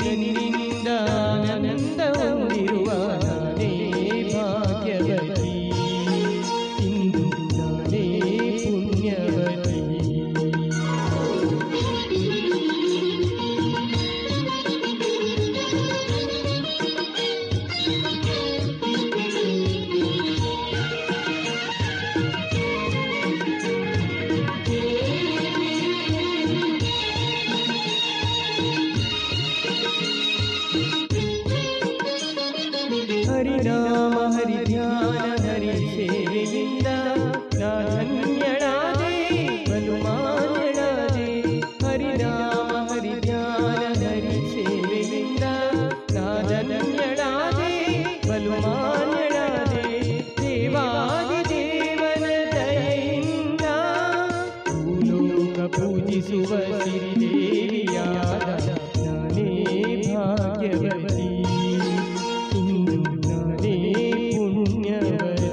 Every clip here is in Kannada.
ನಿನ್ನಿಂದ ಆನಂದ ಹೊಂದಿರುವ ನಾನೇ ಭಾಗ್ಯವತಿ, ಇಂದು ನಾನೇ ಪುಣ್ಯವತಿ. ಹರಿನಾಮ ಹರಿ ಧ್ಯಾನ ಹರಿ ಸೇವೆಯಿಂದ ನಾ ಧನ್ಯಳಾದೆ, ಬಲು ಮಾನ್ಯಳಾದೆ. ಹರಿನಾಮ ಹರಿ ಧ್ಯಾನ ಹರಿ ಸೇವೆಯಿಂದ ನಾ ಧನ್ಯಳಾದೆ, ಬಲು ಮಾನ್ಯಳಾದೆ. ದೇವಾದಿ ದೇವನ ದಯೆಯಿಂದ ಭೂಲೋಕ ಪೂಜಿಸುವ ಸಿರಿದೇವಿಯಾದ ನಾನೇ ಭಾಗ್ಯವತಿ, ಇಂದು ನಾನೇ ಪುಣ್ಯವತಿ.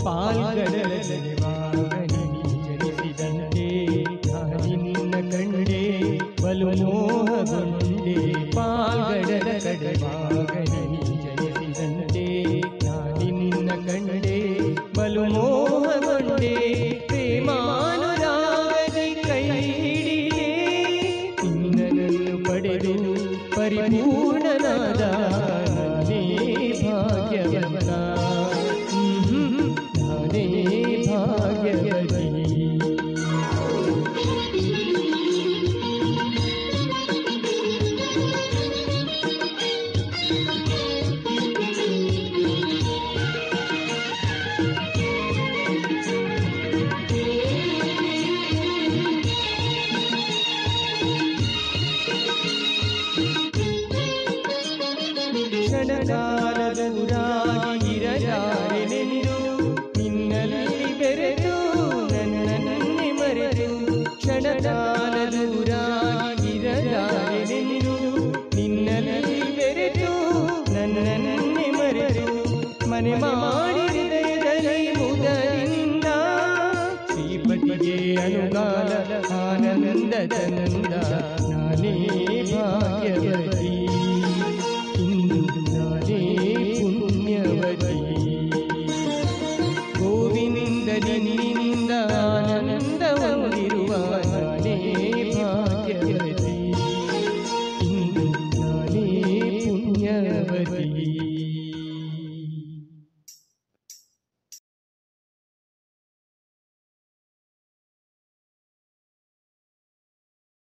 ಪಾಲ್ಗಡಲಲ್ಲಿ ವಾಗನಿ ಜನಿಸಿದಂತೆ ನಿನ್ನ ಕಂಡೆ ಬಲು ಮೋಹಗೊಂಡೆ. ಪಾಲ್ಗಡಲ ಕಡೆ ವಾಗನಿ ಜನಿಸಿದಂತೆ ನಿನ್ನ ಕಂಡೆ ಬಲು ಮೋಹಗೊಂಡೆ. ಪ್ರೇಮಾನುರಾಗದಿ ಕೈ ಹಿಡಿದೆ ನಿನ್ನನ್ನು ಪಡೆದು ಪರಿಪೂರ್ಣನಾದ ನಾನೇ ಭಾಗ್ಯವಂತ, ನಾನೇ ಭಾಗ್ಯವತಿ. ಕ್ಷಣಕಾಲ ದೂರಾಗಿ ಇರಲಾರೆನೆಂದು ನಿನ್ನಲ್ಲಿ ಬೆರೆತು ನನ್ನನ್ನೇ ಮರೆತು. ಕ್ಷಣಕಾಲ ದೂರಾಗಿ ಇರಲಾರೆನೆಂದು ನಿನ್ನಲ್ಲಿ ಬೆರೆತು ನನ್ನನ್ನೇ ಮರೆತು. ಮನೆ ಮಾಡಿ ಹೃದಯದಲ್ಲಿ ಮುದದಿಂದ ಶ್ರೀಪತಿಗೆ ಅನುಗಾಲ ಆನಂದ ಚಂದ